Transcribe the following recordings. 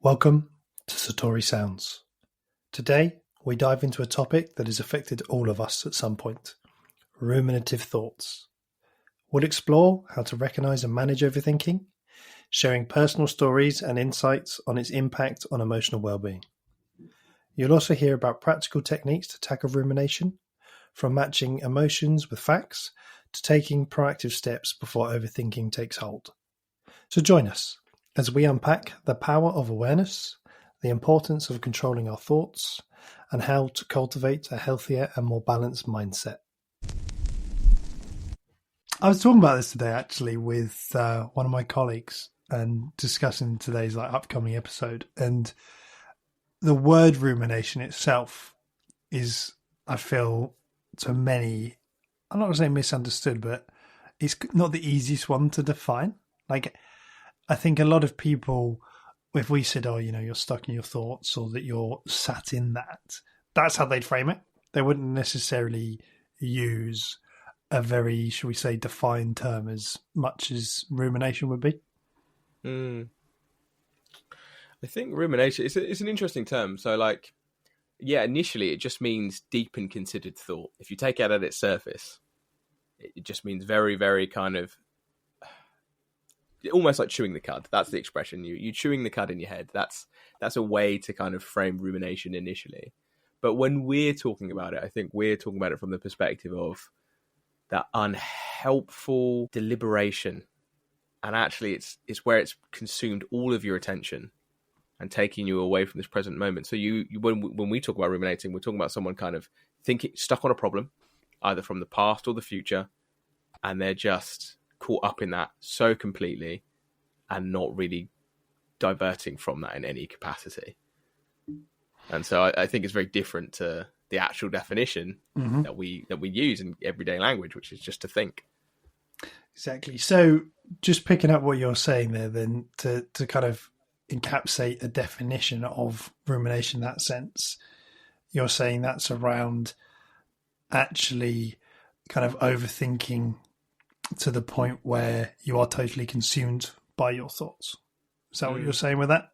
Welcome to Satori Sounds. Today, we dive into a topic that has affected all of us at some point: ruminative thoughts. We'll explore how to recognize and manage overthinking, sharing personal stories and insights on its impact on emotional well-being. You'll also hear about practical techniques to tackle rumination, from matching emotions with facts to taking proactive steps before overthinking takes hold. So join us as we unpack the power of awareness, the importance of controlling our thoughts, and how to cultivate a healthier and more balanced mindset. I was talking about this today actually with one of my colleagues and discussing today's upcoming episode. And the word rumination itself is, I feel, to many, I'm not going to say misunderstood, but it's not the easiest one to define. I think a lot of people, if we said, you're stuck in your thoughts or that you're sat in that, that's how they'd frame it. They wouldn't necessarily use a very, shall we say, defined term as much as rumination would be. I think rumination is an interesting term. So initially it just means deep and considered thought. If you take it at its surface, it just means very, very kind of almost like chewing the cud. That's the expression. You chewing the cud in your head. That's a way to kind of frame rumination initially. But when we're talking about it, I think we're talking about it from the perspective of that unhelpful deliberation. And actually it's where it's consumed all of your attention and taking you away from this present moment. So when we talk about ruminating, we're talking about someone kind of thinking, stuck on a problem, either from the past or the future, and they're just caught up in that so completely and not really diverting from that in any capacity. And so I think it's very different to the actual definition that we use in everyday language, which is just to think. Exactly. So just picking up what you're saying there, then to kind of encapsulate a definition of rumination in that sense, you're saying that's around actually kind of overthinking to the point where you are totally consumed by your thoughts. Is that what you're saying with that?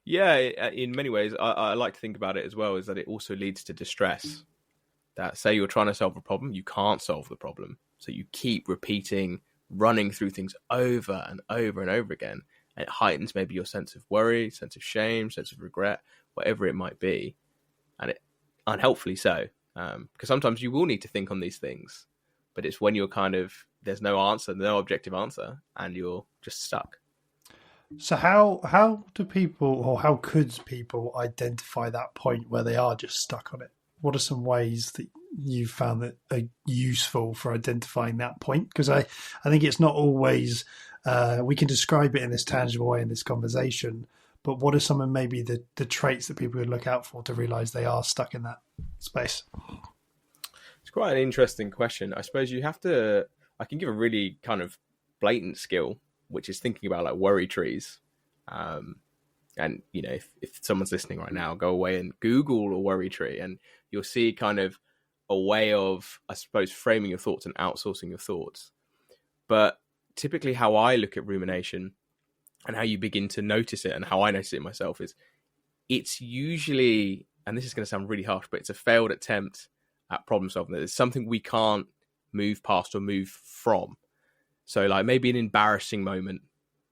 Yeah, in many ways, I like to think about it as well, is that it also leads to distress. That say you're trying to solve a problem, you can't solve the problem. So you keep repeating, running through things over and over and over again. And it heightens maybe your sense of worry, sense of shame, sense of regret, whatever it might be. And it unhelpfully so, because sometimes you will need to think on these things. But it's when you're there's no answer, no objective answer, and you're just stuck. So how do people, or how could people identify that point where they are just stuck on it? What are some ways that you've found that are useful for identifying that point? Because I think it's not always, we can describe it in this tangible way in this conversation, but what are some of maybe the traits that people would look out for to realize they are stuck in that space? It's quite an interesting question. I suppose I can give a really kind of blatant skill, which is thinking about worry trees. And, if someone's listening right now, go away and Google a worry tree and you'll see kind of a way of, I suppose, framing your thoughts and outsourcing your thoughts. But typically how I look at rumination and how you begin to notice it and how I notice it myself is it's usually, and this is going to sound really harsh, but it's a failed attempt at problem solving. It's something we can't move past or move from. So maybe an embarrassing moment.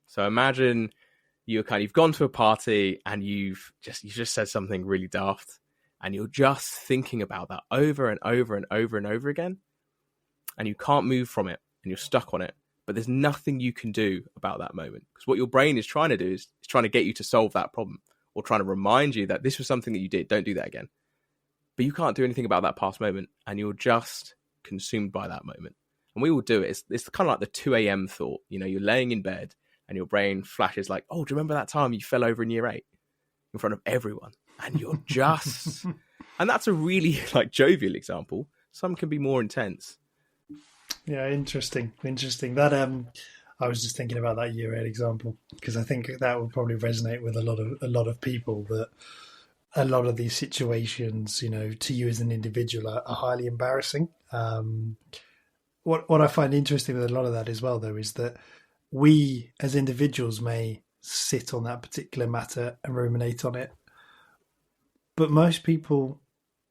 So imagine you've gone to a party and you've just said something really daft and you're just thinking about that over and over and over and over again. And you can't move from it and you're stuck on it, but there's nothing you can do about that moment. Because what your brain is trying to do is trying to get you to solve that problem or trying to remind you that this was something that you did. Don't do that again. But you can't do anything about that past moment and you're just consumed by that moment. And we all do it. It's kind of like the 2 a.m. thought. You're laying in bed and your brain flashes do you remember that time you fell over in year 8 in front of everyone? And you're just... and that's a really jovial example. Some can be more intense. Yeah, interesting. That I was just thinking about that year 8 example because I think that would probably resonate with a lot of people, that a lot of these situations, to you as an individual are highly embarrassing. What I find interesting with a lot of that as well, though, is that we as individuals may sit on that particular matter and ruminate on it. But most people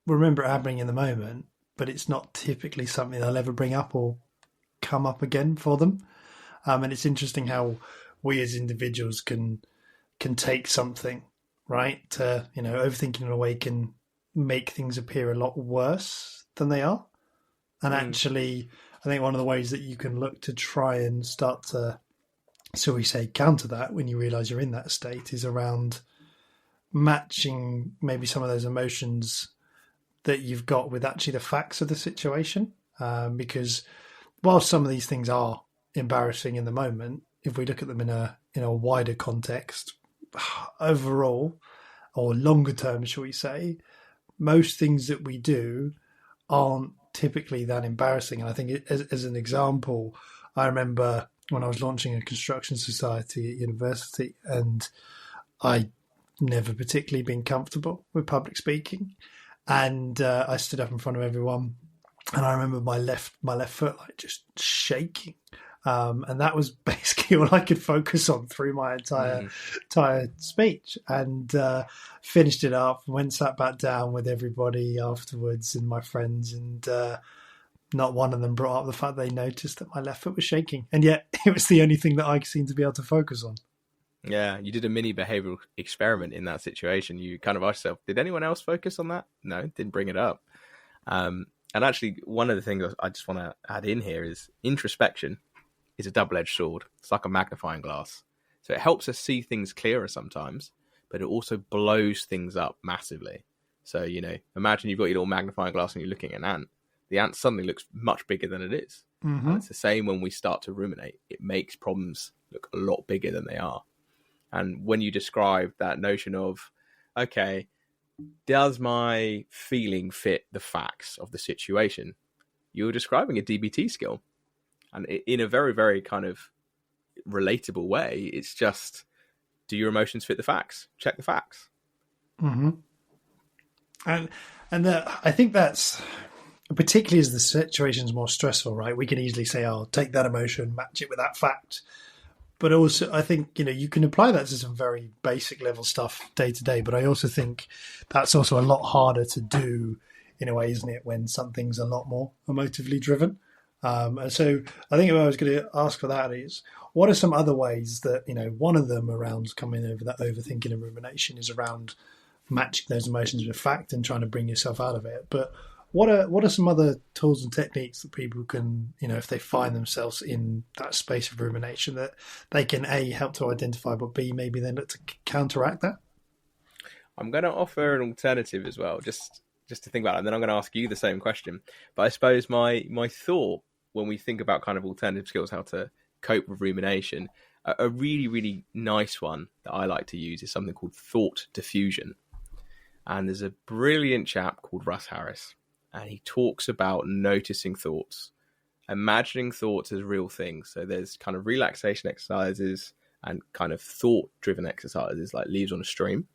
remember it happening in the moment, but it's not typically something they'll ever bring up or come up again for them. And it's interesting how we as individuals can take something, right, to, overthinking in a way can make things appear a lot worse than they are. And actually, I think one of the ways that you can look to try and start to, so we say, counter that when you realize you're in that state is around matching maybe some of those emotions that you've got with actually the facts of the situation. Because while some of these things are embarrassing in the moment, if we look at them in a wider context, overall, or longer term, shall we say, most things that we do aren't typically that embarrassing. And I think as an example, I remember when I was launching a construction society at university, and I never particularly been comfortable with public speaking, and I stood up in front of everyone, and I remember my left foot like just shaking, and that was basically all I could focus on through my entire speech, and finished it up, went sat back down with everybody afterwards and my friends, and not one of them brought up the fact they noticed that my left foot was shaking, and yet it was the only thing that I seemed to be able to focus on. Yeah, you did a mini behavioral experiment in that situation. You kind of asked yourself, did anyone else focus on that? No, didn't bring it up. And actually, one of the things I just want to add in here is introspection is a double-edged sword. It's like a magnifying glass. So it helps us see things clearer sometimes, but it also blows things up massively. So, imagine you've got your little magnifying glass and you're looking at an ant. The ant suddenly looks much bigger than it is. Mm-hmm. And it's the same when we start to ruminate. It makes problems look a lot bigger than they are. And when you describe that notion of, okay, does my feeling fit the facts of the situation? You're describing a DBT skill. And in a very, very kind of relatable way, it's just, do your emotions fit the facts? Check the facts. Mm-hmm. And I think that's, particularly as the situation's more stressful, right? We can easily say, oh, take that emotion, match it with that fact. But also, I think, you can apply that to some very basic level stuff day to day. But I also think that's also a lot harder to do in a way, isn't it, when something's a lot more emotively driven. And so I think if I was going to ask for that is, what are some other ways that, one of them around coming over that overthinking and rumination is around matching those emotions with fact and trying to bring yourself out of it. But what are some other tools and techniques that people can, if they find themselves in that space of rumination, that they can A, help to identify, but B, maybe then look to counteract that? I'm going to offer an alternative as well, just to think about it. And then I'm going to ask you the same question. But I suppose my thought when we think about kind of alternative skills, how to cope with rumination, a really, really nice one that I like to use is something called thought diffusion. And there's a brilliant chap called Russ Harris. And he talks about noticing thoughts, imagining thoughts as real things. So there's kind of relaxation exercises and kind of thought-driven exercises like leaves on a stream,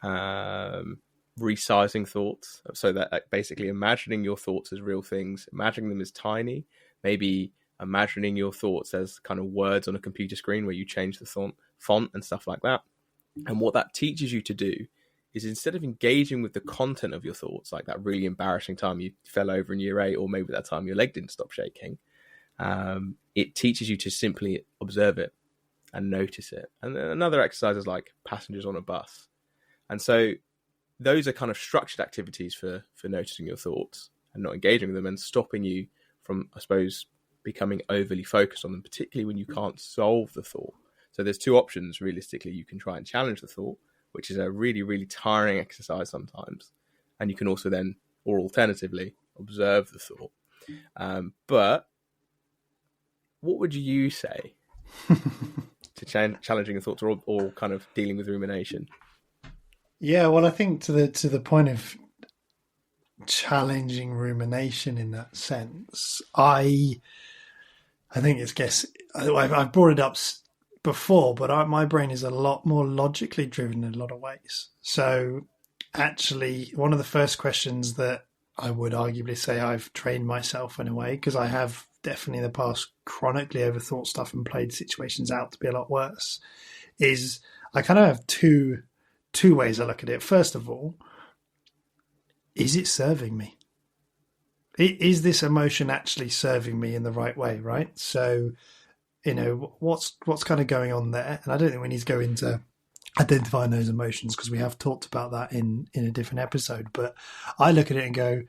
resizing thoughts. So that basically imagining your thoughts as real things, imagining them as tiny, maybe imagining your thoughts as kind of words on a computer screen where you change the font and stuff like that. And what that teaches you to do is instead of engaging with the content of your thoughts, like that really embarrassing time you fell over in year 8, or maybe that time your leg didn't stop shaking, it teaches you to simply observe it and notice it. And then another exercise is like passengers on a bus. And so those are kind of structured activities for noticing your thoughts and not engaging with them and stopping you from, I suppose, becoming overly focused on them, particularly when you can't solve the thought. So there's two options, realistically. You can try and challenge the thought, which is a really, really tiring exercise sometimes. And you can also then, or alternatively, observe the thought. But what would you say to challenging the thoughts or kind of dealing with rumination? Yeah, well, I think to the point of challenging rumination in that sense, I think I've brought it up before, but my brain is a lot more logically driven in a lot of ways. So actually, one of the first questions that I would arguably say I've trained myself in a way, because I have definitely in the past chronically overthought stuff and played situations out to be a lot worse, is I kind of have two ways I look at it. First of all, is it serving me? Is this emotion actually serving me in the right way, right? So, what's kind of going on there? And I don't think we need to go into identifying those emotions because we have talked about that in a different episode. But I look at it and go,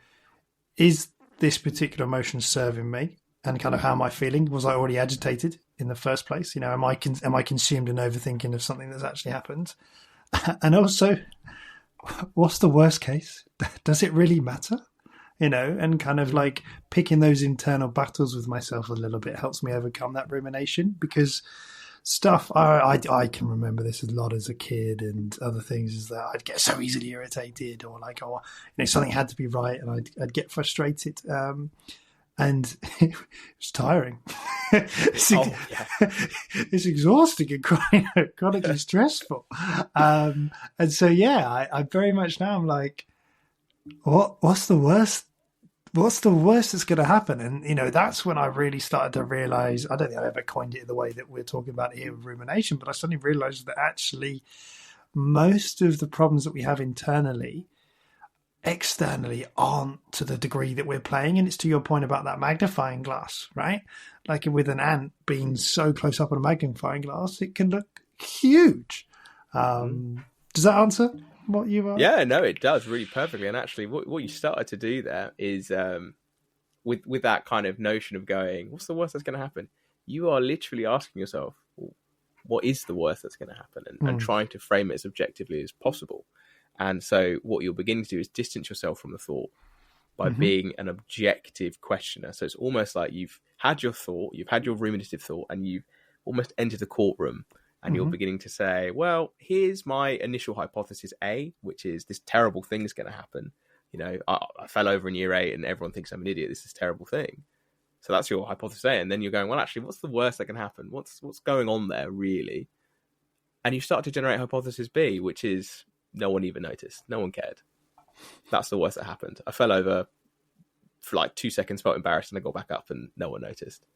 is this particular emotion serving me? And kind of how am I feeling? Was I already agitated in the first place? Am I consumed in overthinking of something that's actually happened? And also, what's the worst case? Does it really matter? And kind of like picking those internal battles with myself a little bit helps me overcome that rumination, because stuff I can remember this a lot as a kid and other things, is that I'd get so easily irritated, or like, something had to be right, and I'd get frustrated. And it was tiring. It's exhausting and chronically stressful. And so, I very much now I'm like, what's the worst? What's the worst that's going to happen? And, that's when I really started to realize, I don't think I ever coined it in the way that we're talking about here with rumination, but I suddenly realized that actually most of the problems that we have internally, externally aren't to the degree that we're playing. And it's to your point about that magnifying glass, right? Like with an ant being so close up on a magnifying glass, it can look huge. Does that answer what you are? Yeah, no, it does really perfectly. And actually what you started to do there is with that kind of notion of going, what's the worst that's going to happen? You are literally asking yourself, well, what is the worst that's going to happen? And trying to frame it as objectively as possible. And so what you're beginning to do is distance yourself from the thought by being an objective questioner. So it's almost like you've had your thought, you've had your ruminative thought, and you've almost entered the courtroom, and you're beginning to say, well, here's my initial hypothesis A, which is this terrible thing is going to happen. I fell over in year 8 and everyone thinks I'm an idiot. This is a terrible thing. So that's your hypothesis A. And then you're going, well, actually, what's the worst that can happen? What's going on there, really? And you start to generate hypothesis B, which is no one even noticed. No one cared. That's the worst that happened. I fell over for like 2 seconds, felt embarrassed, and I got back up and no one noticed.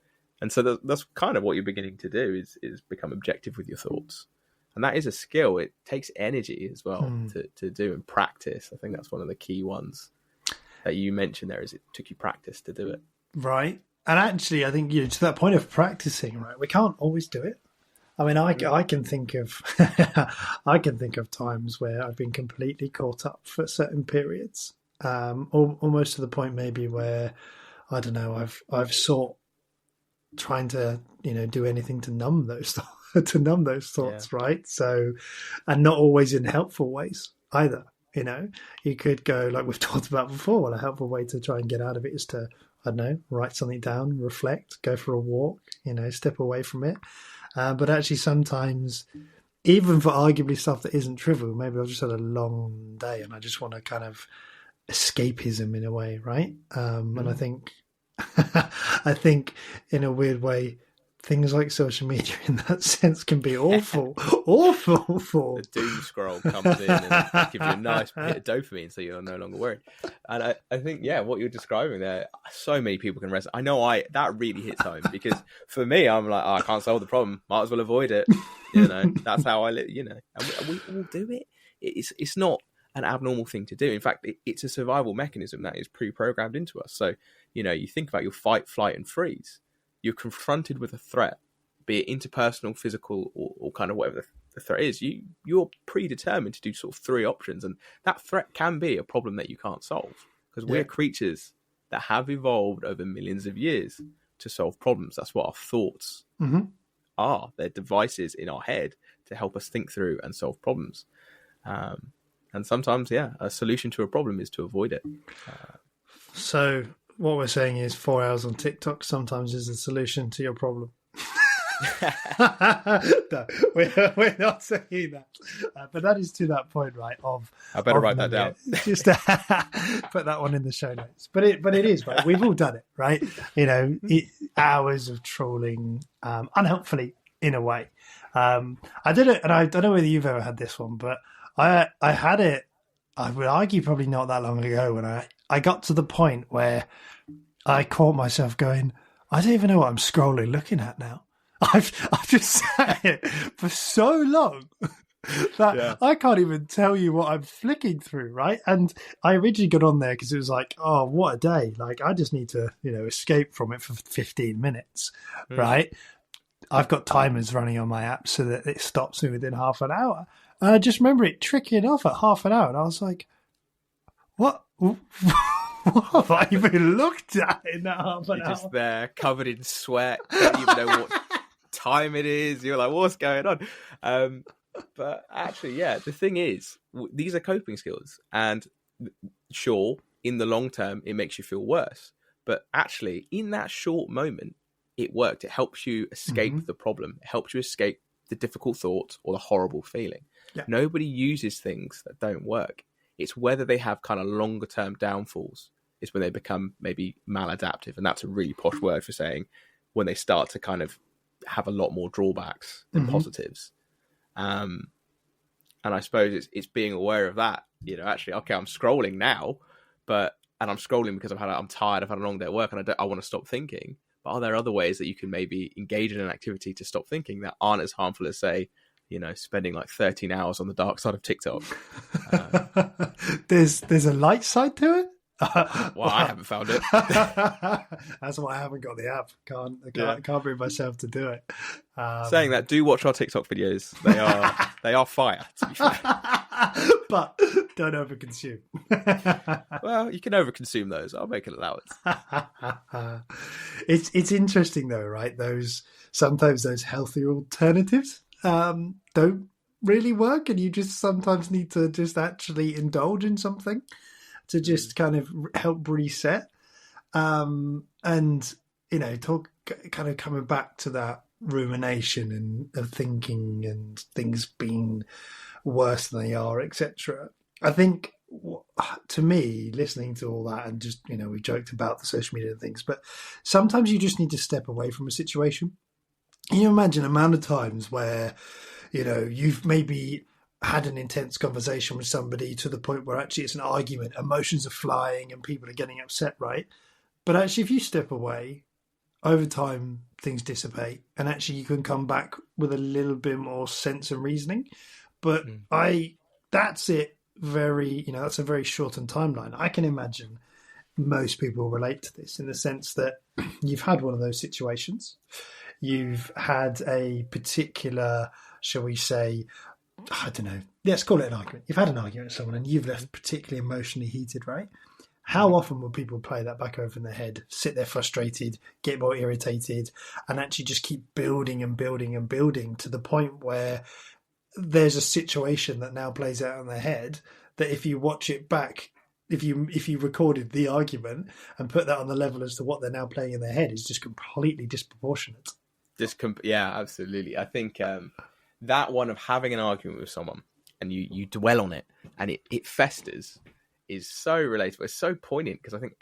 And so that's kind of what you're beginning to do is become objective with your thoughts. And that is a skill. It takes energy as well to do and practice. I think that's one of the key ones that you mentioned there, is it took you practice to do it. Right. And actually, I think, to that point of practicing, right, we can't always do it. I mean, I can think of times where I've been completely caught up for certain periods, almost to the point maybe where, I don't know, I've sought trying to do anything to numb those thoughts, right? So, and not always in helpful ways either. You could go, like we've talked about before, well, a helpful way to try and get out of it is to, I don't know, write something down, reflect, go for a walk, step away from it. But actually sometimes, even for arguably stuff that isn't trivial, maybe I've just had a long day and I just want to kind of escapism in a way, right? And I think in a weird way, things like social media in that sense can be awful for. The doom scroll comes in and gives you a nice hit of dopamine, so you're no longer worried. And I think, what you're describing there, so many people can resonate. I know that really hits home, because for me, I'm like, I can't solve the problem, might as well avoid it. That's how I live. And we all do it. It's not an abnormal thing to do. In fact, it's a survival mechanism that is pre-programmed into us. So, you think about your fight, flight, and freeze. You're confronted with a threat, be it interpersonal, physical, or kind of whatever the threat is. You're predetermined to do sort of 3 options, and that threat can be a problem that you can't solve, because we're creatures that have evolved over millions of years to solve problems. That's what our thoughts are. They're devices in our head to help us think through and solve problems. And sometimes, a solution to a problem is to avoid it. So what we're saying is 4 hours on TikTok sometimes is the solution to your problem. No, we're not saying that. But that is to that point, right? I better write that down. Just put that one in the show notes. But it is, right? We've all done it, right? Hours of trolling, unhelpfully in a way. I did it, and I don't know whether you've ever had this one, but I had it, I would argue probably not that long ago, when I got to the point where I caught myself going, I don't even know what I'm scrolling looking at now. I've just sat here for so long that I can't even tell you what I'm flicking through, right? And I originally got on there because it was like, oh, what a day. Like, I just need to, escape from it for 15 minutes, right? I've got timers running on my app so that it stops me within half an hour. And I just remember it tricking off at half an hour. And I was like, what? What have I even looked at in that half an hour? You're just there, covered in sweat. Don't even know what time it is. You're like, what's going on? But actually, the thing is, these are coping skills. And sure, in the long term, it makes you feel worse. But actually, in that short moment, it worked. It helps you escape the problem. It helps you escape the difficult thoughts or the horrible feeling. Yeah. Nobody uses things that don't work. It's whether they have kind of longer term downfalls is when they become maybe maladaptive. And that's a really posh word for saying when they start to kind of have a lot more drawbacks than positives. And I suppose it's being aware of that, actually, okay, I'm scrolling now, and I'm scrolling because I'm tired, I've had a long day at work and I want to stop thinking. But are there other ways that you can maybe engage in an activity to stop thinking that aren't as harmful as, say, spending like 13 hours on the dark side of TikTok? There's a light side to it? Well, I haven't found it. That's why I haven't got the app. Can't bring myself to do it. Saying that, do watch our TikTok videos. They are fire, to be fair. But don't overconsume. Well, you can overconsume those. I'll make an allowance. It's interesting though, right? Sometimes those healthier alternatives don't really work, and you just sometimes need to just actually indulge in something to just kind of help reset. And talk kind of coming back to that rumination and of thinking and things being worse than they are, etc. I think, to me, listening to all that and just, we joked about the social media and things, but sometimes you just need to step away from a situation. Can you imagine the amount of times where, you've maybe had an intense conversation with somebody to the point where actually it's an argument, emotions are flying and people are getting upset, right? But actually, if you step away, over time, things dissipate and actually you can come back with a little bit more sense and reasoning. But that's it. That's a very shortened timeline. I can imagine most people relate to this in the sense that you've had one of those situations. You've had a particular, shall we say, I don't know, let's call it an argument. You've had an argument with someone and you've left particularly emotionally heated, right? How often will people play that back over in their head, sit there frustrated, get more irritated, and actually just keep building and building and building to the point where there's a situation that now plays out in their head that if you watch it back, if you recorded the argument and put that on the level as to what they're now playing in their head, is just completely disproportionate. Yeah, absolutely. I think that one of having an argument with someone and you dwell on it and it festers is so relatable. It's so poignant because I think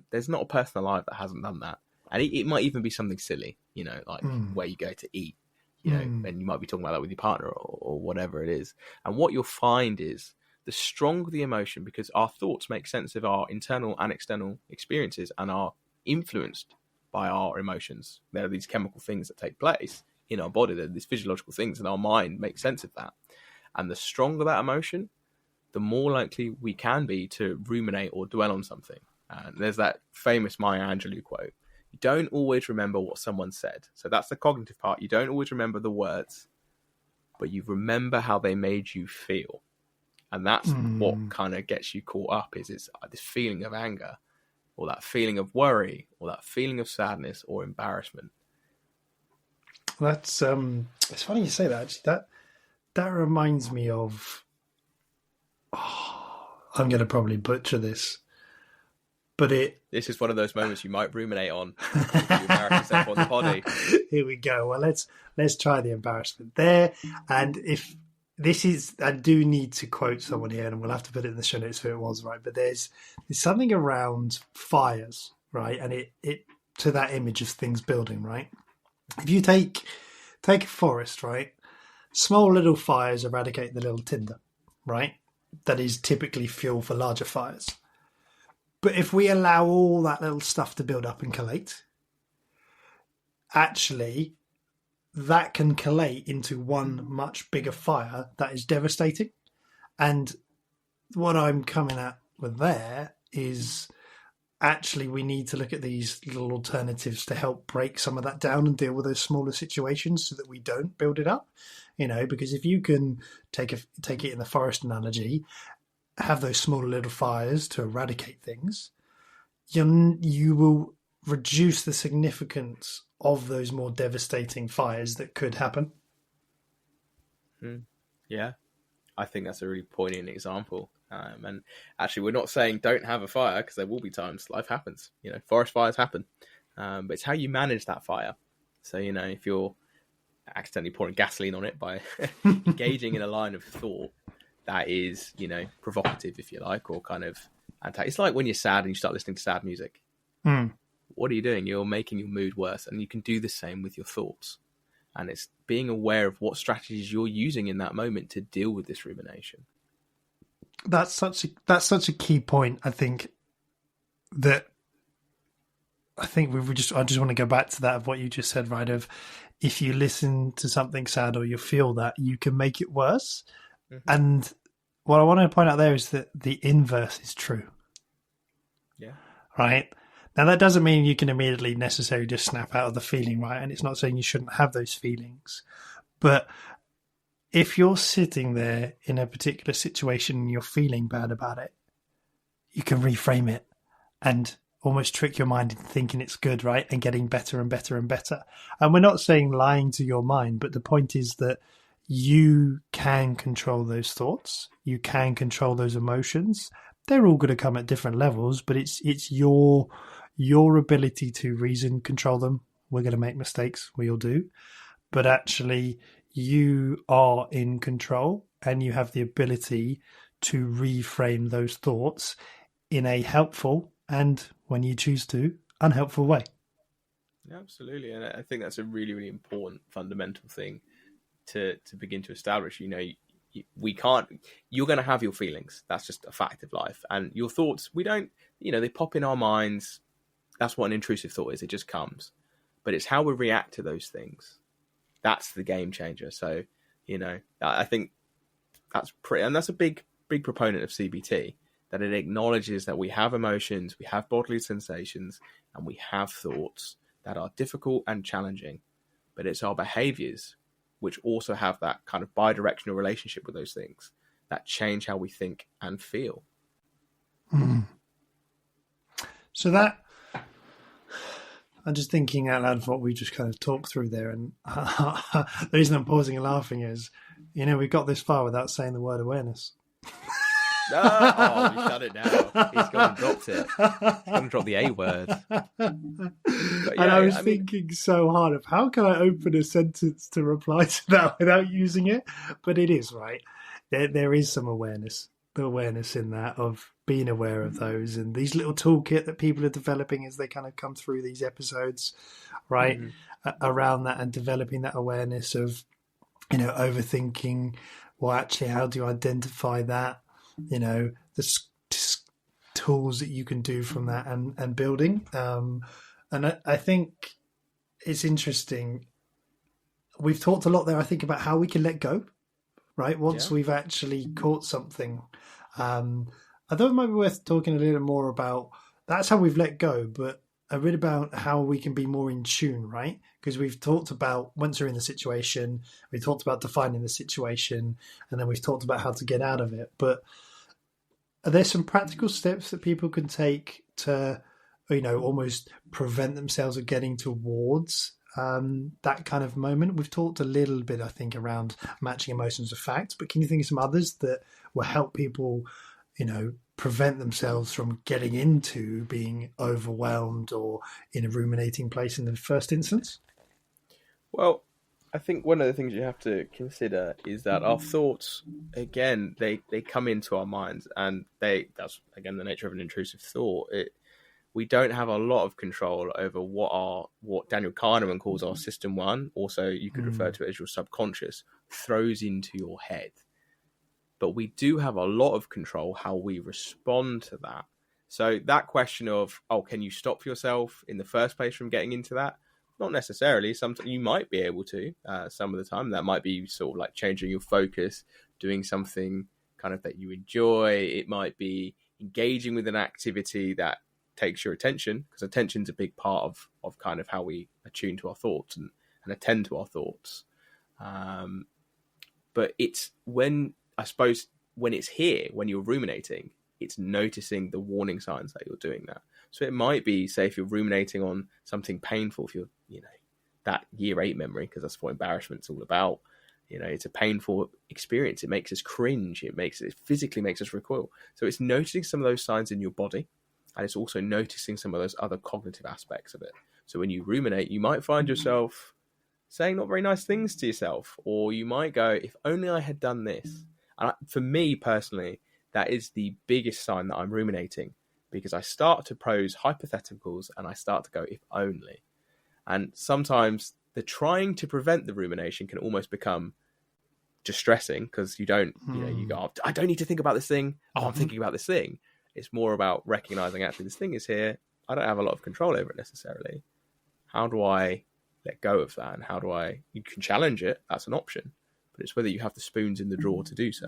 there's not a person alive that hasn't done that. And it might even be something silly, like where you go to eat, and you might be talking about that with your partner or whatever it is. And what you'll find is the stronger the emotion, because our thoughts make sense of our internal and external experiences and are influenced by our emotions. There are these chemical things that take place in our body. There are these physiological things, and our mind makes sense of that. And the stronger that emotion, the more likely we can be to ruminate or dwell on something. And there's that famous Maya Angelou quote: you don't always remember what someone said. So that's the cognitive part. You don't always remember the words, but you remember how they made you feel. And that's what kind of gets you caught up, is it's this feeling of anger or that feeling of worry or that feeling of sadness or embarrassment. That's it's funny you say that, actually. That reminds me of, I'm going to probably butcher this, but this is one of those moments you might ruminate on. You embarrass yourself on the potty. Here we go. Well, let's try the embarrassment there. And if this is, I do need to quote someone here, and we'll have to put it in the show notes who it was, right? But there's something around fires, right? And it to that image of things building, right? If you take a forest, right? Small little fires eradicate the little tinder, right? That is typically fuel for larger fires. But if we allow all that little stuff to build up and collate, actually, that can collate into one much bigger fire that is devastating. And what I'm coming at with there is actually we need to look at these little alternatives to help break some of that down and deal with those smaller situations so that we don't build it up. Because if you can take it in the forest analogy, have those smaller little fires to eradicate things, you will reduce the significance of those more devastating fires that could happen. Yeah, I think that's a really poignant example. And actually, we're not saying don't have a fire, because there will be times life happens. Forest fires happen. But it's how you manage that fire. So, if you're accidentally pouring gasoline on it by engaging in a line of thought that is, provocative, if you like, or kind of it's like when you're sad and you start listening to sad music. What are you doing? You're making your mood worse. And you can do the same with your thoughts. And it's being aware of what strategies you're using in that moment to deal with this rumination. That's such a key point. I think I just want to go back to that of what you just said, right? Of if you listen to something sad or you feel that, you can make it worse. And what I want to point out there is that the inverse is true. Yeah. Right. Now, that doesn't mean you can immediately necessarily just snap out of the feeling, right? And it's not saying you shouldn't have those feelings. But if you're sitting there in a particular situation and you're feeling bad about it, you can reframe it and almost trick your mind into thinking it's good, right? And getting better and better and better. And we're not saying lying to your mind, but the point is that you can control those thoughts. You can control those emotions. They're all going to come at different levels, but it's your ability to reason control them. We're going to make mistakes. We all do. But actually, you are in control and you have the ability to reframe those thoughts in a helpful and, when you choose to, unhelpful way. Absolutely. And I think that's a really, really important fundamental thing to begin to establish. We can't, you're going to have your feelings. That's just a fact of life. And your thoughts, they pop in our minds. That's what an intrusive thought is. It just comes. But it's how we react to those things. That's the game changer. So, I think that's and that's a big, big proponent of CBT, that it acknowledges that we have emotions, we have bodily sensations, and we have thoughts that are difficult and challenging. But it's our behaviors which also have that kind of bi-directional relationship with those things that change how we think and feel. So that, I'm just thinking out loud of what we just kind of talked through there. And the reason I'm pausing and laughing is, we got this far without saying the word awareness. We shut it now. He's gone and dropped it. He's gone and dropped the A word. And I was thinking so hard of how can I open a sentence to reply to that without using it? But it is, right? There is some awareness. The awareness in that of being aware of those and these little toolkit that people are developing as they kind of come through these episodes, right? Around that and developing that awareness of, overthinking. Well, actually, how do you identify that? The tools that you can do from that and building. And I think it's interesting. We've talked a lot there, I think, about how we can let go, right? Once we've actually caught something. I thought it might be worth talking a little more about that's how we've let go, but a bit about how we can be more in tune, right? Because we've talked about once you're in the situation, we talked about defining the situation, and then we've talked about how to get out of it. But are there some practical steps that people can take to, almost prevent themselves of getting towards that kind of moment? We've talked a little bit, I think, around matching emotions with facts, but can you think of some others that will help people, prevent themselves from getting into being overwhelmed or in a ruminating place in the first instance? Well, I think one of the things you have to consider is that our thoughts, again, they come into our minds, and that's again the nature of an intrusive thought. We don't have a lot of control over what Daniel Kahneman calls our system one. Also, you could refer to it as your subconscious throws into your head. But we do have a lot of control how we respond to that. So that question of, can you stop yourself in the first place from getting into that? Not necessarily. Sometimes you might be able to. Some of the time, that might be sort of like changing your focus, doing something kind of that you enjoy. It might be engaging with an activity that takes your attention, because attention's a big part of kind of how we attune to our thoughts and attend to our thoughts. But it's when it's here, when you're ruminating, it's noticing the warning signs that you're doing that. So it might be, say, if you're ruminating on something painful, if you're, that year 8 memory, because that's what embarrassment's all about. It's a painful experience. It makes us cringe. It physically makes us recoil. So it's noticing some of those signs in your body, and it's also noticing some of those other cognitive aspects of it. So when you ruminate, you might find yourself saying not very nice things to yourself, or you might go, if only I had done this. And for me personally, that is the biggest sign that I'm ruminating, because I start to pose hypotheticals and I start to go, if only. And sometimes the trying to prevent the rumination can almost become distressing, because you don't, you go, I don't need to think about this thing. Oh, I'm thinking about this thing. It's more about recognizing, actually, this thing is here. I don't have a lot of control over it necessarily. How do I let go of that? And how do you can challenge it. That's an option. But it's whether you have the spoons in the drawer to do so.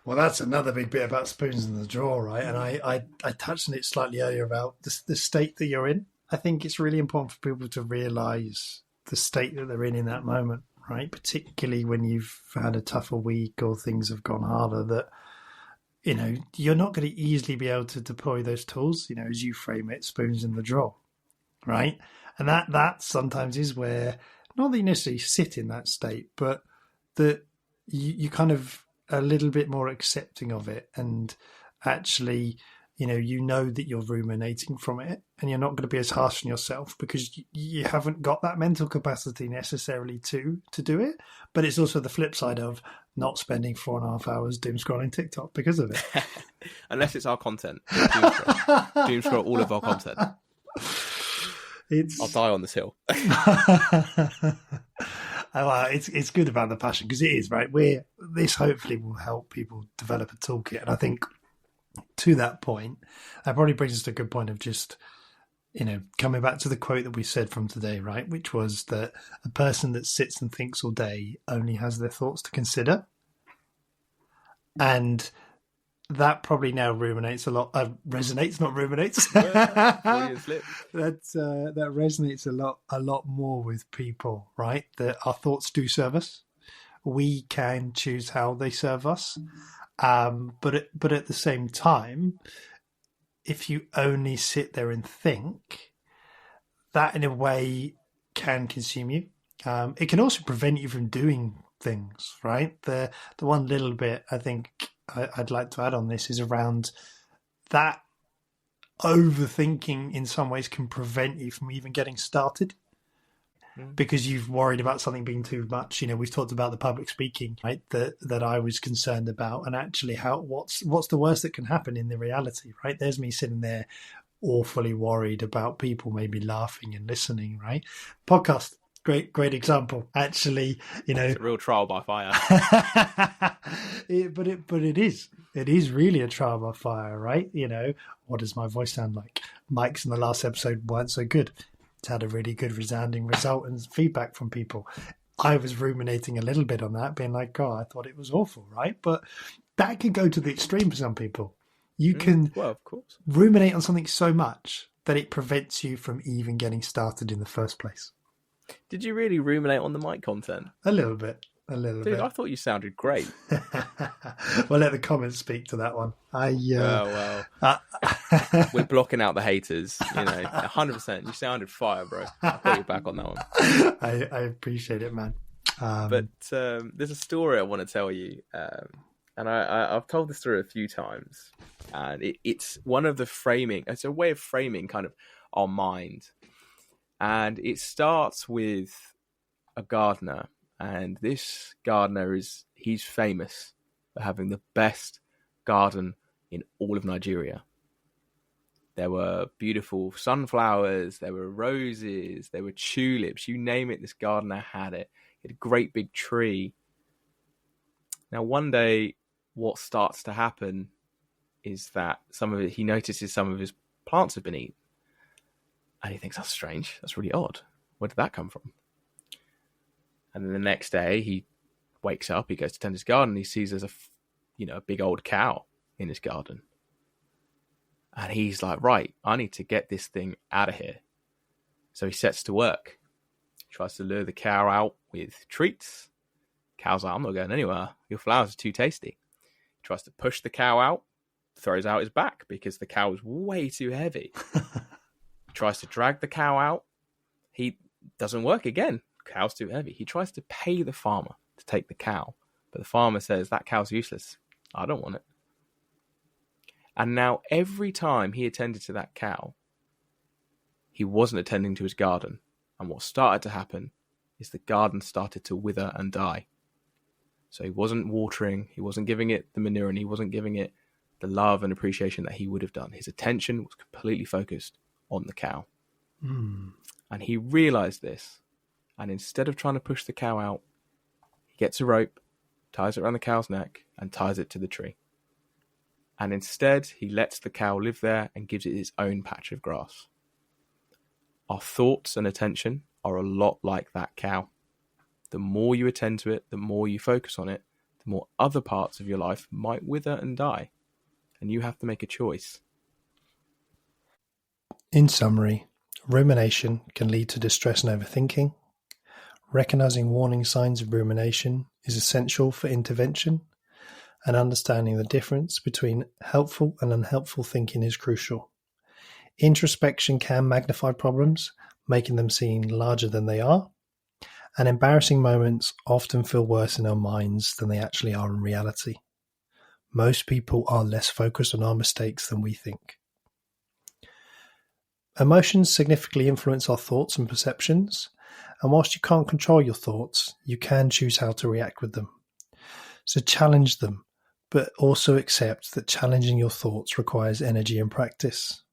Well, that's another big bit about spoons in the drawer, right? And I touched on it slightly earlier about the state that you're in. I think it's really important for people to realise the state that they're in that moment, right? Particularly when you've had a tougher week or things have gone harder, that, you're not going to easily be able to deploy those tools, as you frame it, spoons in the drawer, right? And that sometimes is where, not that you necessarily sit in that state, but that you kind of a little bit more accepting of it, and actually, that you're ruminating from it, and you're not going to be as harsh on yourself because you haven't got that mental capacity necessarily to do it. But it's also the flip side of not spending 4.5 hours doom scrolling TikTok because of it. Unless it's our content. Doom scroll all of our content. I'll die on this hill. It's good about the passion, because it is, right? This hopefully will help people develop a toolkit. And I think to that point, that probably brings us to a good point of just, coming back to the quote that we said from today, right? Which was that a person that sits and thinks all day only has their thoughts to consider. And that probably now ruminates a lot. Resonates, not ruminates. That resonates a lot more with people, right? That our thoughts do serve us. We can choose how they serve us, but at the same time, if you only sit there and think, that in a way can consume you. It can also prevent you from doing things, right? The one little bit I think I'd like to add on this is around that overthinking in some ways can prevent you from even getting started, because you've worried about something being too much. We've talked about the public speaking, right? That I was concerned about, and actually what's the worst that can happen in the reality, right? There's me sitting there awfully worried about people maybe laughing and listening, right? Podcast. Great example. Actually, it's a real trial by fire. But it is really a trial by fire, right? What does my voice sound like? Mike's in the last episode weren't so good. It's had a really good resounding result and feedback from people. I was ruminating a little bit on that, being like, God, I thought it was awful, right? But that can go to the extreme for some people. You can of course, ruminate on something so much that it prevents you from even getting started in the first place. Did you really ruminate on the mic content? A little bit. Dude, I thought you sounded great. Well, let the comments speak to that one. We're blocking out the haters. 100%. You sounded fire, bro. I'll put you back on that one. I appreciate it, man. But there's a story I want to tell you, and I've told this story a few times, and it's one of the framing. It's a way of framing kind of our mind. And it starts with a gardener, and this gardener he's famous for having the best garden in all of Nigeria. There were beautiful sunflowers, there were roses, there were tulips, you name it, this gardener had it. He had a great big tree. Now one day, what starts to happen is that he notices some of his plants have been eaten. And he thinks, that's strange. That's really odd. Where did that come from? And then the next day he wakes up, he goes to tend his garden, he sees there's a big old cow in his garden. And he's like, right, I need to get this thing out of here. So he sets to work. He tries to lure the cow out with treats. Cow's like, I'm not going anywhere. Your flowers are too tasty. He tries to push the cow out, throws out his back because the cow is way too heavy. He tries to drag the cow out. He doesn't work again. Cow's too heavy. He tries to pay the farmer to take the cow, but the farmer says, that cow's useless. I don't want it. And now every time he attended to that cow, he wasn't attending to his garden. And what started to happen is the garden started to wither and die. So he wasn't watering, he wasn't giving it the manure, and he wasn't giving it the love and appreciation that he would have done. His attention was completely focused on the cow. And he realized this. And instead of trying to push the cow out, he gets a rope, ties it around the cow's neck, and ties it to the tree. And instead, he lets the cow live there and gives it its own patch of grass. Our thoughts and attention are a lot like that cow. The more you attend to it, the more you focus on it, the more other parts of your life might wither and die. And you have to make a choice. In summary, rumination can lead to distress and overthinking. Recognizing warning signs of rumination is essential for intervention, and understanding the difference between helpful and unhelpful thinking is crucial. Introspection can magnify problems, making them seem larger than they are, and embarrassing moments often feel worse in our minds than they actually are in reality. Most people are less focused on our mistakes than we think. Emotions significantly influence our thoughts and perceptions, and whilst you can't control your thoughts, you can choose how to react with them. So challenge them, but also accept that challenging your thoughts requires energy and practice.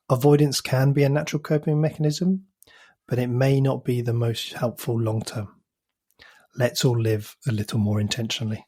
Avoidance can be a natural coping mechanism, but it may not be the most helpful long term. Let's all live a little more intentionally.